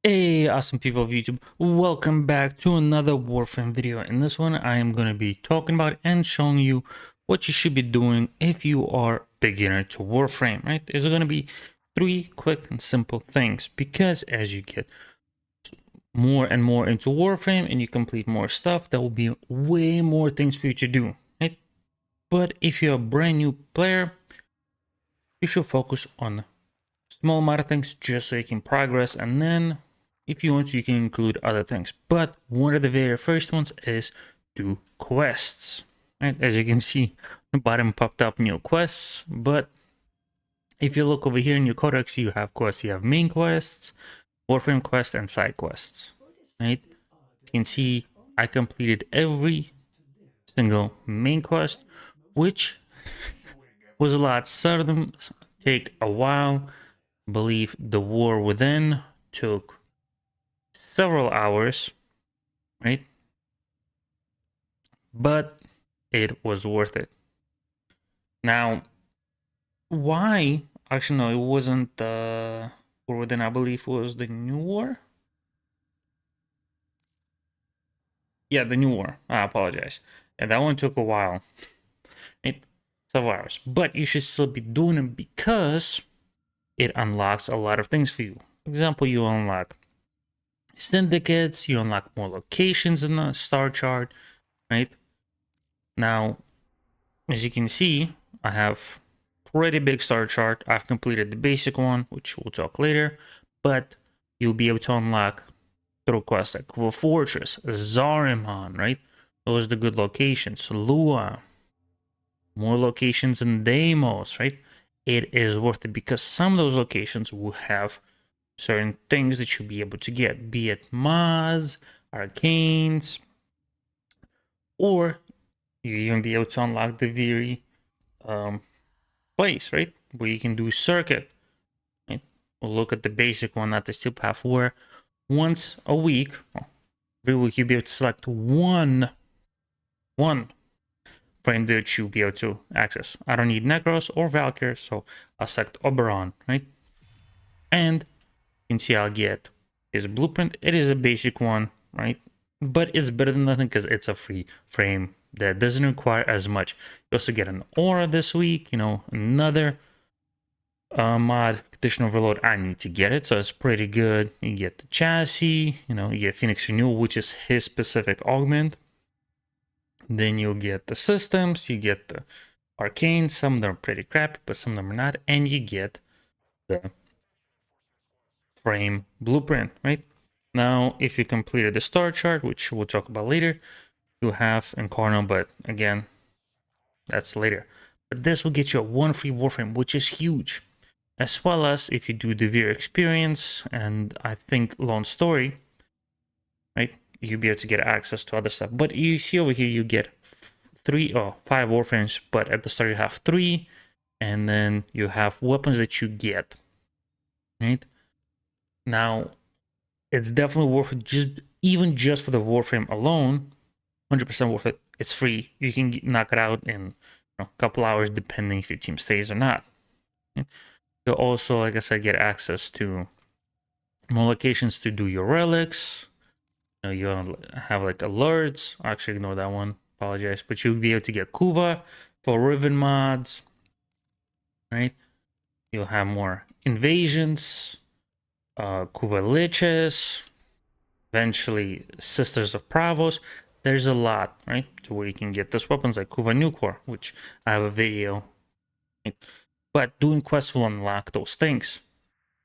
Hey, awesome people of YouTube, welcome back to another Warframe video. In this one, I am going to be talking about and showing you what you should be doing if you are beginner to Warframe, right? There's going to be three quick and simple things, because as you get more and more into Warframe and you complete more stuff, there will be way more things for you to do, right? But if you're a brand new player, you should focus on small amount of things just so you can progress, and then if you want you can include other things. But one of the very first ones is do quests, right? As you can see, the bottom popped up new quests, but if you look over here in your codex, you have quests. You have main quests, Warframe quests, and side quests, right? You can see I completed every single main quest, which was a lot. Some of them take a while. I believe the War Within took several hours, right? But it was worth it. Now, why? Actually, no, it wasn't the War Within. I believe was the New War. Yeah, the New War. I apologize. And that one took a while. Several hours. But you should still be doing it because it unlocks a lot of things for you. For example, you unlock syndicates, you unlock more locations in the star chart, right? Now, as you can see, I have pretty big star chart. I've completed the basic one, which we'll talk later, but you'll be able to unlock through quests like Kuva Fortress, Zariman, right? Those are the good locations. Lua, more locations in Deimos, right? It is worth it because some of those locations will have certain things that you'll be able to get, be it mods, arcanes, or you even be able to unlock the very place, right? Where you can do circuit. Right? We'll look at the basic one, not the steel path, where once a week, every week you'll be able to select one frame that you'll be able to access. I don't need Necros or Valkyr, so I'll select Oberon, right? And you can see I'll get his blueprint. It is a basic one, right? But it's better than nothing because it's a free frame that doesn't require as much. You also get an aura this week, another mod, condition overload. I need to get it, so it's pretty good. You get the chassis, you get Phoenix Renewal, which is his specific augment. Then you'll get the systems, you get the arcane, some of them are pretty crappy, but some of them are not, and you get the frame blueprint, right? Now, if you completed the star chart, which we'll talk about later, you have Incarno, but again, that's later. But this will get you a one free Warframe, which is huge. As well as if you do the Veer experience and I think Lone Story, right? You'll be able to get access to other stuff. But you see over here, you get 5 Warframes, but at the start you have 3, and then you have weapons that you get, right? Now, it's definitely worth it, even just for the Warframe alone, 100% worth it. It's free. You can knock it out in a couple hours, depending if your team stays or not. You'll also, like I said, get access to more locations to do your relics. You have like alerts. Actually, ignore that one. Apologize. But you'll be able to get Kuva for Riven mods, right? You'll have more invasions, Kuva Liches, eventually Sisters of Pravos. There's a lot, right? To where you can get those weapons like Kuva Nucor, which I have a video. Right? But doing quests will unlock those things.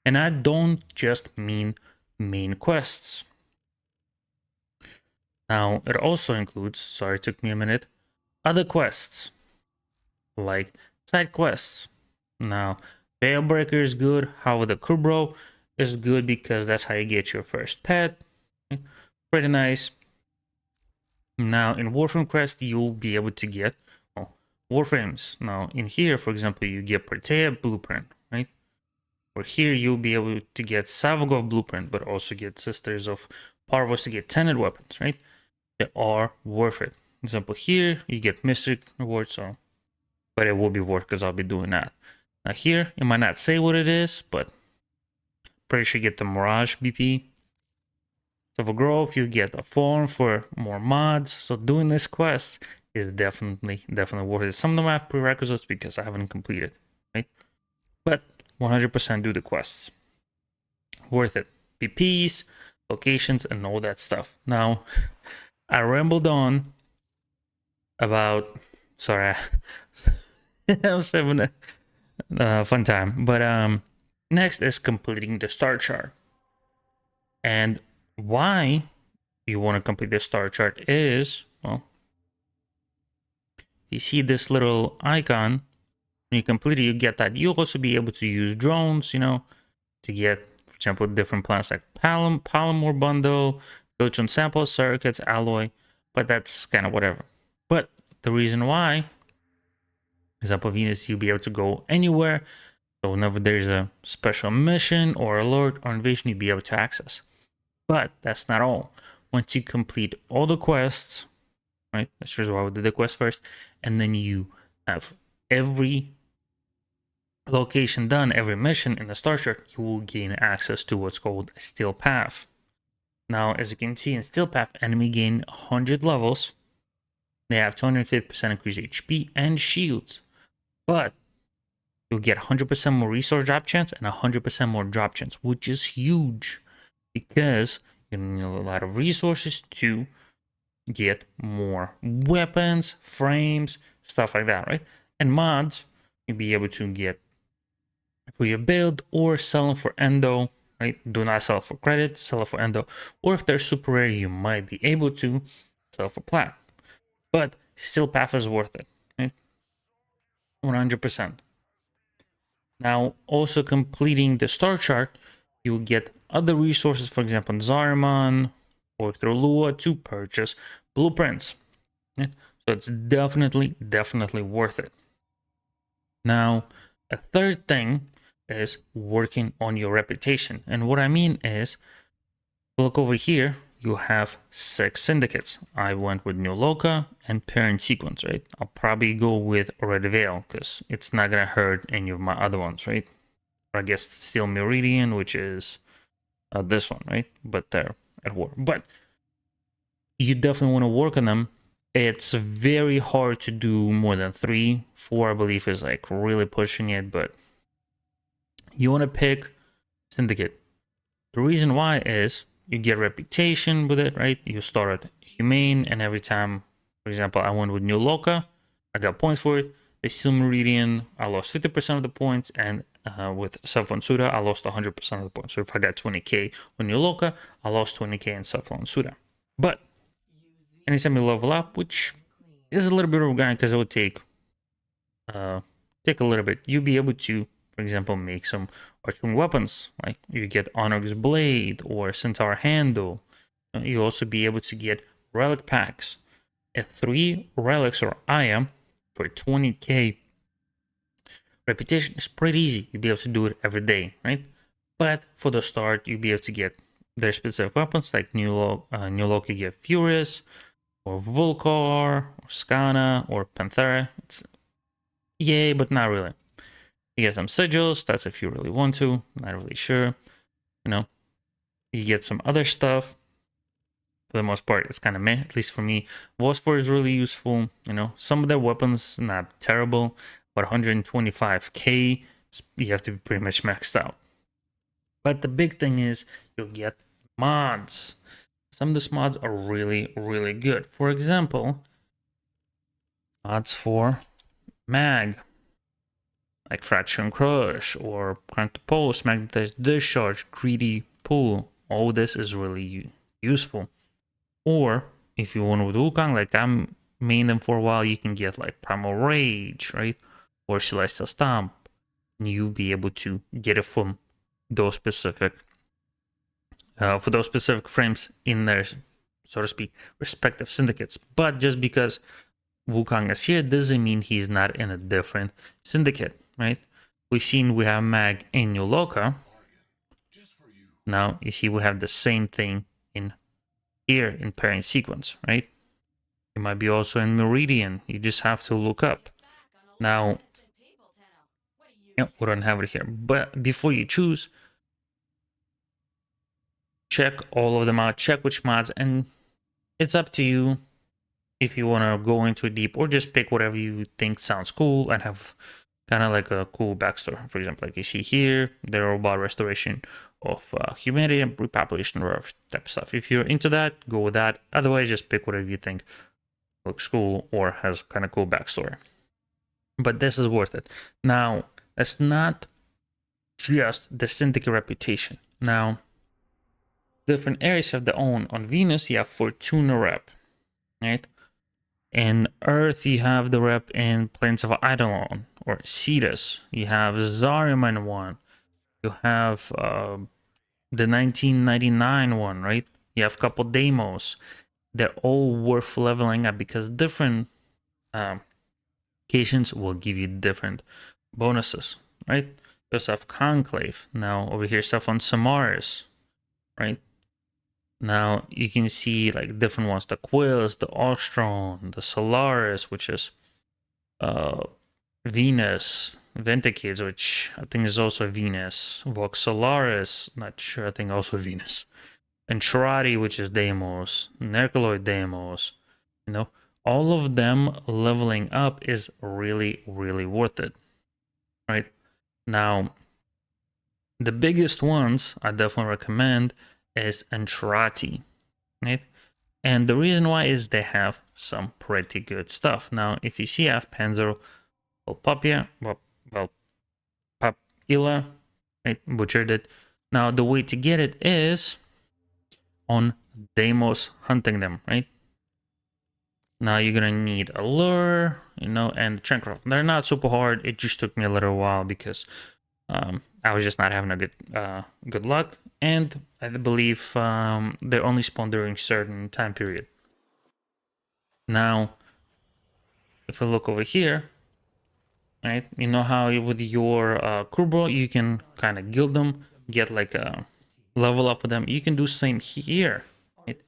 And I don't just mean main quests. Now, it also includes, sorry, it took me a minute, other quests, like side quests. Now, Veilbreaker is good, however, the Kubro is good because that's how you get your first pet. Pretty nice. Now, in Warframe Quest, you'll be able to get Warframes. Now, in here, for example, you get Protea Blueprint, right? Or here, you'll be able to get Savagov Blueprint, but also get Sisters of Parvos to get Tenet weapons, right? They are worth it. For example, here, you get Mystic Reward, so, but it will be worth because I'll be doing that. Now here, it might not say what it is, but pretty sure you get the Mirage BP. So for growth, you get a form for more mods. So doing this quest is definitely worth it. Some of them have prerequisites because I haven't completed, right? But 100% do the quests. Worth it. PPs, locations, and all that stuff. Now, I rambled on about. Sorry, I was having a fun time. But next is completing the star chart. And why you want to complete the star chart is, well, you see this little icon. When you complete it, you get that. You'll also be able to use drones, to get, for example, different plants like polymer bundle, silicon samples, circuits, alloy, but that's kind of whatever. But the reason why is up of Venus, you'll be able to go anywhere. So whenever there's a special mission or alert or invasion, you'll be able to access. But that's not all. Once you complete all the quests, right? That's just why we did the quest first, and then you have every location done, every mission in the star chart, you will gain access to what's called a steel path. Now, as you can see in steel path, enemy gain 100 levels. They have 250% increased HP and shields, but you'll get 100% more resource drop chance and 100% more drop chance, which is huge because you need a lot of resources to get more weapons, frames, stuff like that, right? And mods, you'll be able to get for your build or sell them for endo, right? Do not sell for credit, sell it for endo. Or if they're super rare, you might be able to sell for plat. But still, path is worth it, right? 100%. Now, also completing the star chart, you will get other resources, for example, Zariman or through Lua to purchase blueprints. Right? So it's definitely worth it. Now, a third thing is working on your reputation. And what I mean is, look over here, you have 6 syndicates. I went with New Loca and Parent Sequence, right? I'll probably go with Red Veil because it's not gonna hurt any of my other ones, right? Or I guess still Meridian, which is this one, right? But they're at war. But you definitely want to work on them. It's very hard to do more than 3. 4, I believe, is like really pushing it, but you want to pick syndicate. The reason why is you get reputation with it, right? You start at humane, and every time, for example, I went with New Loca, I got points for it. The Silmeridian, I lost 50% of the points, and with Saffron Suda, I lost 100% of the points. So if I got 20k with New Loca, I lost 20k in Saffron Suda. But anytime you level up, which is a little bit of a grind because it would take a little bit, you'll be able to, for example, make some archering weapons, like you get Onyx Blade or Centaur Handle. You'll also be able to get relic packs at 3 relics or Aya for 20k. Reputation is pretty easy. You'll be able to do it every day, right? But for the start, you'll be able to get their specific weapons, like New Loki, you get Furious, or Volcar, or Skana, or Panthera. It's yay, but not really. You get some sigils, that's if you really want to, not really sure. You get some other stuff. For the most part, it's kind of meh, at least for me. Phosphor is really useful, Some of their weapons, not terrible, but 125k, you have to be pretty much maxed out. But the big thing is, you'll get mods. Some of these mods are really, really good. For example, mods for mag, like Fraction Crush or Crank to Pulse, Magnetized Discharge, Greedy Pull. All this is really useful. Or if you want with Wukong, like I'm main them for a while, you can get like Primal Rage, right? Or Celestial Stomp. And you'll be able to get it from those specific frames in their, so to speak, respective syndicates. But just because Wukong is here doesn't mean he's not in a different syndicate, right? We've seen we have Mag in New Loca. Now you see we have the same thing in here in Parent Sequence, right? It might be also in Meridian. You just have to look up. Now, we don't have it here. But before you choose check all of them out, check which mods, and it's up to you if you want to go into it deep or just pick whatever you think sounds cool and have kind of like a cool backstory. For example, like you see here, they're all about restoration of humanity and repopulation type of stuff. If you're into that, go with that. Otherwise, just pick whatever you think looks cool or has kind of cool backstory. But this is worth it. Now, it's not just the Syndicate reputation. Now, different areas have their own. On Venus, you have Fortuna rep, right? In Earth, you have the rep in Plains of Eidolon or Cetus. You have Zariman one. You have the 1999 one, right? You have a couple demos. They're all worth leveling up because different occasions will give you different bonuses, right? You also have Conclave. Now over here, stuff on Samaris, right? Now you can see like different ones: the Quills, the Ostron, the Solaris, which is Venus, Venticates, which I think is also Venus, Vox Solaris, not sure, I think also Venus, Entrati, which is Deimos, Nercaloid Deimos, you know, all of them leveling up is really, really worth it, right? Now, the biggest ones I definitely recommend is Entrati, right? And the reason why is they have some pretty good stuff. Now, if you see I have Panzer Papia, well, Papilla, right? Butchered it. Now, the way to get it is on Deimos hunting them, right? Now, you're gonna need a lure, you know, and Trankroff. They're not super hard. It just took me a little while because I was just not having a good luck. And I believe they only spawn during certain time period. Now, if I look over here, right, you know how with your Kurbo, you can kind of guild them, get like a level up with them. You can do same here, right?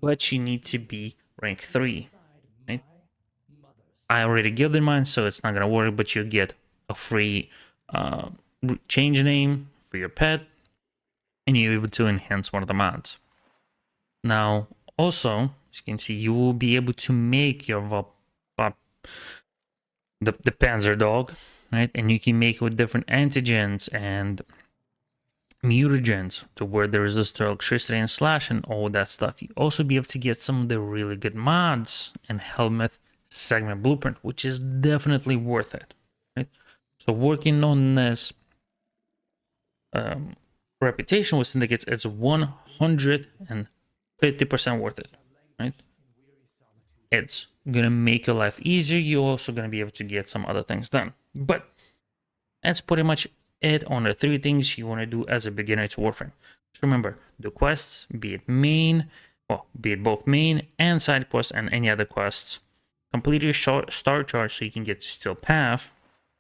But you need to be rank 3, right? I already guilded mine, so it's not gonna work, but you get a free change name for your pet, and you're able to enhance one of the mods. Now, also, as you can see, you will be able to make your the Panzer dog, right? And you can make it with different antigens and mutagens to where there resist to electricity and slash and all that stuff. You also be able to get some of the really good mods and helmet segment blueprint, which is definitely worth it, right? So working on this reputation with syndicates, it's 150% worth it, right? It's gonna make your life easier. You're also gonna be able to get some other things done. But that's pretty much it on the 3 things you want to do as a beginner to Warframe. Just remember, the quests, be it both main and side quests and any other quests. Complete your star charge so you can get to Steel Path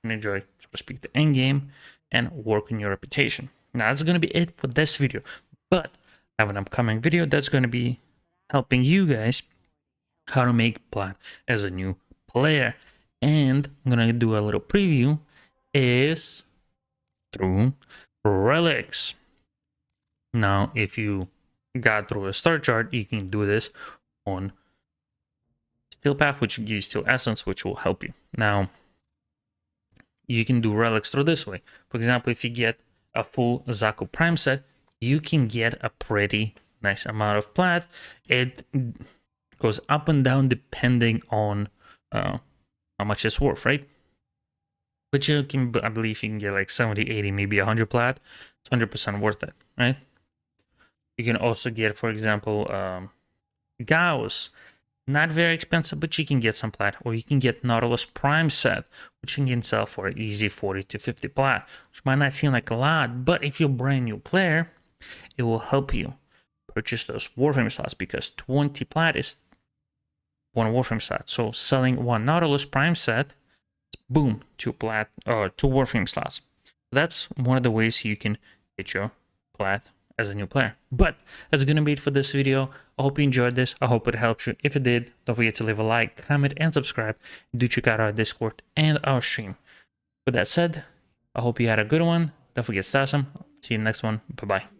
and enjoy, so to speak, the end game and work on your reputation. Now that's gonna be it for this video, but I have an upcoming video that's gonna be helping you guys how to make plat as a new player, and I'm gonna do a little preview is through relics. Now if you got through a star chart, you can do this on Steel Path, which gives you Steel Essence, which will help you. Now you can do relics through this way. For example, if you get a full Zaku Prime set, you can get a pretty nice amount of plat. It goes up and down depending on how much it's worth, right? But you can, I believe you can get like 70, 80, maybe 100 plat. It's 100% worth it, right? You can also get, for example, Gauss. Not very expensive, but you can get some plat. Or you can get Nautilus Prime set, which you can sell for easy 40 to 50 plat, which might not seem like a lot, but if you're a brand new player, it will help you purchase those Warframe slots because 20 plat is 1 Warframe slot. So selling 1 Nautilus Prime set, boom, 2 plat or 2 Warframe slots. That's one of the ways you can get your plat as a new player. But that's gonna be it for this video. I hope you enjoyed this. I hope it helped you. If it did, don't forget to leave a like, comment, and subscribe. Do check out our Discord and our stream. With that said, I hope you had a good one. Don't forget to stash them. See you in the next one. Bye bye.